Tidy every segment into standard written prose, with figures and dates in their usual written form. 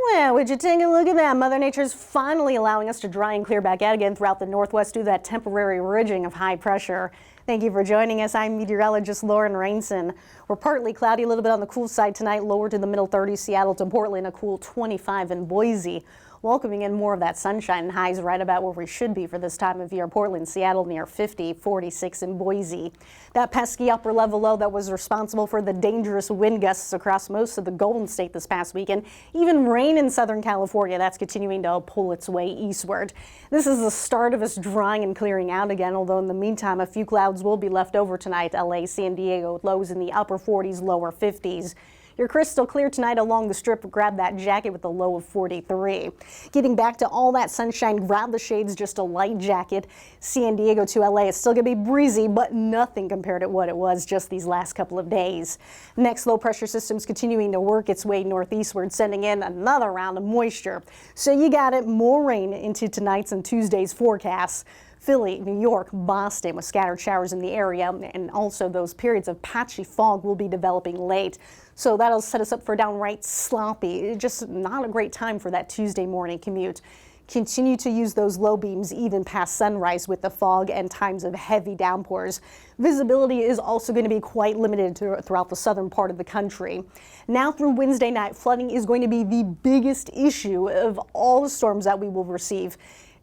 Well, would you take a look at that? Mother Nature's finally allowing us to dry and clear back out again throughout the northwest due to that temporary ridging of high pressure. Thank you for joining us. I'm meteorologist Rainson. We're partly cloudy, a little bit on the cool side tonight, lower to the middle 30s, Seattle to Portland, a cool 25 in Boise. Welcoming in more of that sunshine and highs right about where we should be for this time of year. Portland, Seattle near 50, 46 in Boise. That pesky upper level low that was responsible for the dangerous wind gusts across most of the Golden State this past weekend. Even rain in Southern California, that's continuing to pull its way eastward. This is the start of us drying and clearing out again, although in the meantime, a few clouds will be left over tonight. LA, San Diego, lows in the upper 40s, lower 50s. You're crystal clear tonight along the strip. Grab that jacket with a low of 43. Getting back to all that sunshine, grab the shades, just a light jacket. San Diego to LA is still going to be breezy, but nothing compared to what it was just these last couple of days. Next, low pressure system's continuing to work its way northeastward, sending in another round of moisture. So you got it, more rain into tonight's and Tuesday's forecasts. Philly, New York, Boston with scattered showers in the area, and also those periods of patchy fog will be developing late. So that'll set us up for downright sloppy. Just not a great time for that Tuesday morning commute. Continue to use those low beams even past sunrise with the fog and times of heavy downpours. Visibility is also going to be quite limited throughout the southern part of the country. Now through Wednesday night, flooding is going to be the biggest issue of all the storms that we will receive.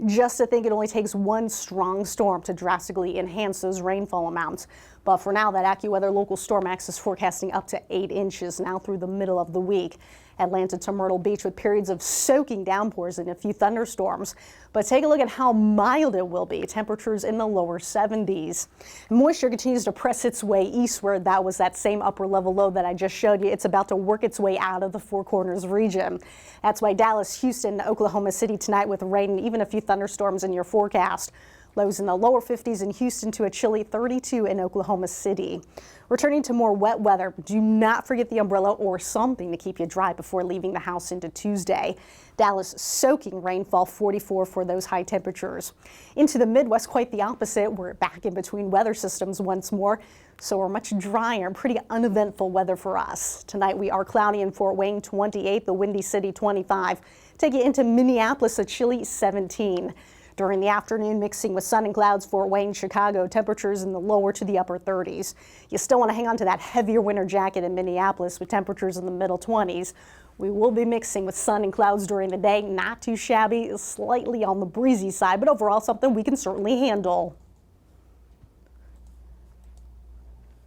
Just to think it only takes one strong storm to drastically enhance those rainfall amounts. But for now, that AccuWeather local storm max is forecasting up to 8 inches now through the middle of the week. Atlanta to Myrtle Beach with periods of soaking downpours and a few thunderstorms. But take a look at how mild it will be. Temperatures in the lower 70s. Moisture continues to press its way eastward. That was that same upper level low that I just showed you. It's about to work its way out of the Four Corners region. That's why Dallas, Houston, Oklahoma City tonight with rain and even a few thunderstorms in your forecast. Lows in the lower 50s in Houston to a chilly 32 in Oklahoma City. Returning to more wet weather, do not forget the umbrella or something to keep you dry before leaving the house into Tuesday. Dallas soaking rainfall, 44 for those high temperatures. Into the Midwest, quite the opposite. We're back in between weather systems once more, so we're much drier, pretty uneventful weather for us. Tonight we are cloudy in Fort Wayne, 28, the Windy City, 25. Take you into Minneapolis, a chilly 17. During the afternoon, mixing with sun and clouds, Fort Wayne, Chicago, temperatures in the lower to the upper 30s. You still want to hang on to that heavier winter jacket in Minneapolis with temperatures in the middle 20s. We will be mixing with sun and clouds during the day. Not too shabby, slightly on the breezy side, but overall something we can certainly handle.